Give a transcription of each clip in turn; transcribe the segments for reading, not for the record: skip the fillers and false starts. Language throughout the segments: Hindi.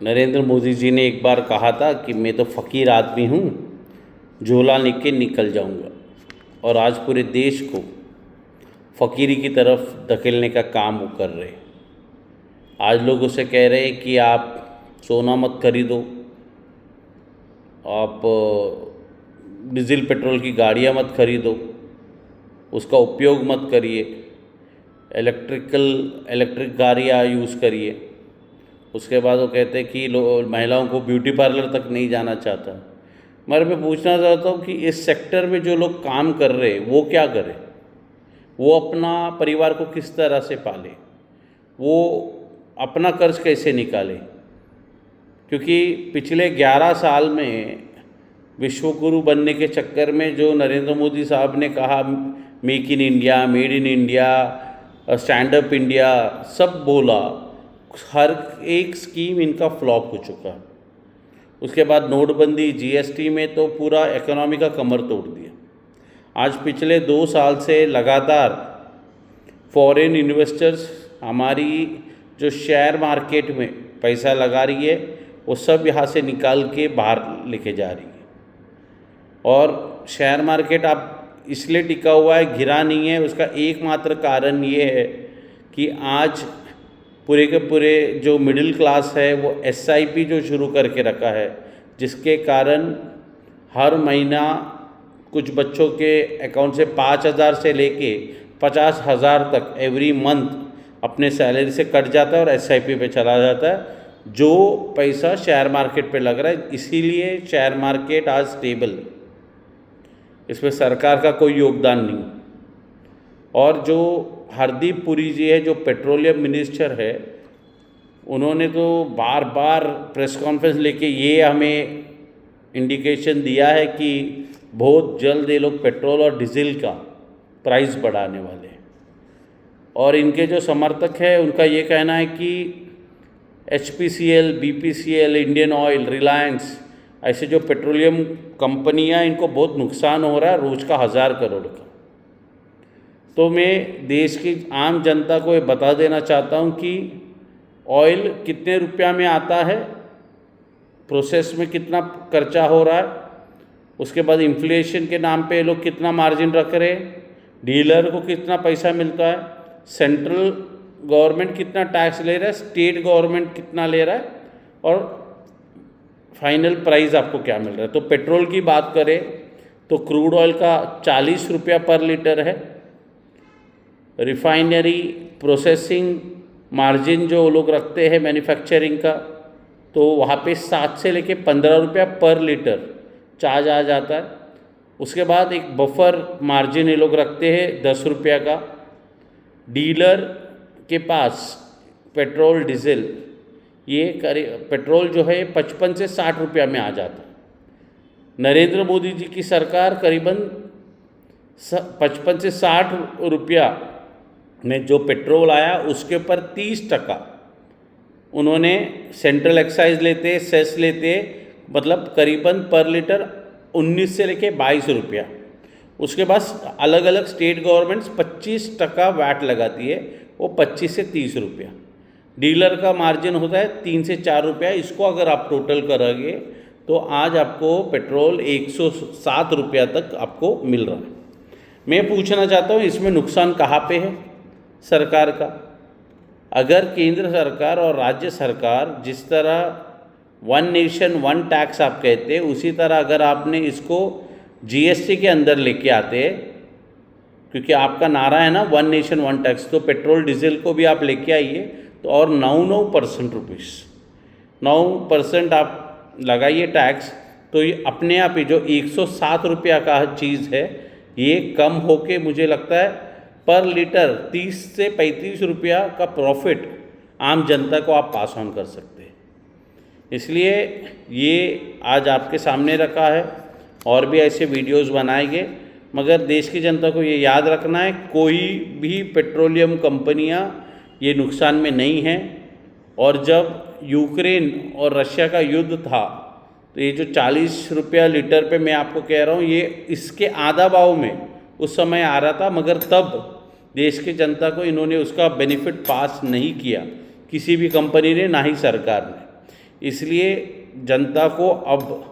नरेंद्र मोदी जी ने एक बार कहा था कि मैं तो फ़कीर आदमी हूँ, झोला लेके निकल जाऊँगा। और आज पूरे देश को फ़कीरी की तरफ धकेलने का काम वो कर रहे हैं। आज लोग उसे कह रहे हैं कि आप सोना मत खरीदो, आप डीजल पेट्रोल की गाड़ियाँ मत खरीदो, उसका उपयोग मत करिए, इलेक्ट्रिक गाड़ियाँ यूज़ करिए। उसके बाद वो कहते हैं कि महिलाओं को ब्यूटी पार्लर तक नहीं जाना चाहता। मगर मैं पूछना चाहता हूँ कि इस सेक्टर में जो लोग काम कर रहे हैं वो क्या करें? वो अपना परिवार को किस तरह से पाले? वो अपना कर्ज कैसे निकाले? क्योंकि पिछले 11 साल में विश्वगुरु बनने के चक्कर में जो नरेंद्र मोदी साहब ने कहा, make in India, made in India, stand up India, सब बोला, हर एक स्कीम इनका फ्लॉप हो चुका है। उसके बाद नोटबंदी, जीएसटी में तो पूरा इकोनॉमी का कमर तोड़ दिया। आज पिछले 2 साल से लगातार फॉरेन इन्वेस्टर्स हमारी जो शेयर मार्केट में पैसा लगा रही है वो सब यहाँ से निकाल के बाहर लेके जा रही है। और शेयर मार्केट आप इसलिए टिका हुआ है, गिरा नहीं है, उसका एकमात्र कारण ये है कि आज पूरे के पूरे जो मिडिल क्लास है वो एसआईपी जो शुरू करके रखा है, जिसके कारण हर महीना कुछ बच्चों के अकाउंट से 5,000 से लेके 50,000 तक एवरी मंथ अपने सैलरी से कट जाता है और एसआईपी पे चला जाता है, जो पैसा शेयर मार्केट पे लग रहा है। इसीलिए शेयर मार्केट आज स्टेबल है, इसमें सरकार का कोई योगदान नहीं। और जो हरदीप पुरी जी है, जो पेट्रोलियम मिनिस्टर है, उन्होंने तो बार बार प्रेस कॉन्फ्रेंस लेके ये हमें इंडिकेशन दिया है कि बहुत जल्द ये लोग पेट्रोल और डीजल का प्राइस बढ़ाने वाले हैं। और इनके जो समर्थक हैं उनका ये कहना है कि HPCL, BPCL, Indian oil, Reliance, ऐसे जो पेट्रोलियम कंपनियां, इनको बहुत नुकसान हो रहा है रोज़ का 1,000 करोड़ का। तो मैं देश की आम जनता को ये बता देना चाहता हूँ कि ऑयल कितने रुपया में आता है, प्रोसेस में कितना खर्चा हो रहा है, उसके बाद इन्फ्लेशन के नाम पे लोग कितना मार्जिन रख रहे हैं, डीलर को कितना पैसा मिलता है, सेंट्रल गवर्नमेंट कितना टैक्स ले रहा है, स्टेट गवर्नमेंट कितना ले रहा है, और फाइनल प्राइस आपको क्या मिल रहा है। तो पेट्रोल की बात करें तो क्रूड ऑयल का 40 रुपया पर लीटर है, रिफाइनरी प्रोसेसिंग मार्जिन जो लोग रखते हैं मैन्युफैक्चरिंग का, तो वहाँ पे 7 से लेके 15 रुपया पर लीटर चार्ज आ जाता है। उसके बाद एक बफर मार्जिन ये लोग रखते हैं 10 रुपया का। डीलर के पास पेट्रोल डीजल ये पेट्रोल जो है 55 से 60 रुपया में आ जाता है। नरेंद्र मोदी जी की सरकार करीबन 55 से 60 रुपया में जो पेट्रोल आया उसके ऊपर 30% उन्होंने सेंट्रल एक्साइज लेते, सेस लेते, मतलब करीबन पर लीटर 19 से लेके 22 रुपया। उसके बाद अलग अलग स्टेट गवर्नमेंट्स 25% वैट लगाती है, वो 25 से 30 रुपया। डीलर का मार्जिन होता है 3 से 4 रुपया। इसको अगर आप टोटल करोगे तो आज आपको पेट्रोल 107 रुपया तक आपको मिल रहा है। मैं पूछना चाहता हूँ इसमें नुकसान कहाँ पे है सरकार का? अगर केंद्र सरकार और राज्य सरकार जिस तरह वन नेशन वन टैक्स आप कहते हैं, उसी तरह अगर आपने इसको जीएसटी के अंदर लेके आते, क्योंकि आपका नारा है ना वन नेशन वन टैक्स, तो पेट्रोल डीजल को भी आप लेके आइए तो और 9% रुपीस 9% आप लगाइए टैक्स, तो ये अपने आप ही जो 107 रुपया का चीज़ है ये कम होके मुझे लगता है पर लीटर 30 से 35 रुपया का प्रॉफिट आम जनता को आप पास ऑन कर सकते हैं। इसलिए ये आज आपके सामने रखा है, और भी ऐसे वीडियोस बनाएंगे, मगर देश की जनता को ये याद रखना है कोई भी पेट्रोलियम कंपनियां ये नुकसान में नहीं हैं। और जब यूक्रेन और रशिया का युद्ध था तो ये जो 40 रुपया लीटर पे मैं आपको कह रहा हूँ, ये इसके आधा भाव में उस समय आ रहा था, मगर तब देश की जनता को इन्होंने उसका बेनिफिट पास नहीं किया, किसी भी कंपनी ने, ना ही सरकार ने। इसलिए जनता को अब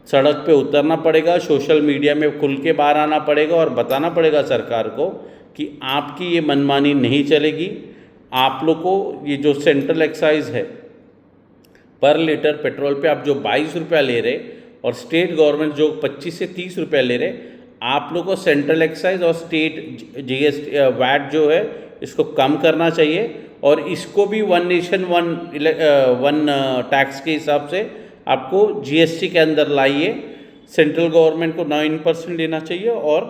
सड़क पे उतरना पड़ेगा, सोशल मीडिया में खुल के बाहर आना पड़ेगा और बताना पड़ेगा सरकार को कि आपकी ये मनमानी नहीं चलेगी। आप लोग को ये जो सेंट्रल एक्साइज है पर लीटर पेट्रोल पे आप जो 22 रुपया ले रहे और स्टेट गवर्नमेंट जो 25 से 30 रुपया ले रहे, आप लोग को सेंट्रल एक्साइज और स्टेट जीएसटी वैट जो है इसको कम करना चाहिए और इसको भी वन नेशन वन टैक्स के हिसाब से आपको जीएसटी के अंदर लाइए। सेंट्रल गवर्नमेंट को 9% लेना चाहिए और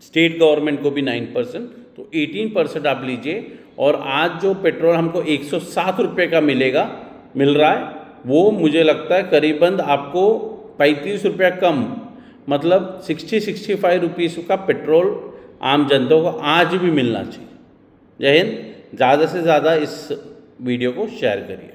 स्टेट गवर्नमेंट को भी 9%, तो 18% आप लीजिए। और आज जो पेट्रोल हमको 107 रुपये का मिल रहा है, वो मुझे लगता है करीबन आपको 35 रुपया कम, मतलब 60-65 रुपीज़ का पेट्रोल आम जनता को आज भी मिलना चाहिए। जय हिंद। ज़्यादा से ज़्यादा इस वीडियो को शेयर करिए।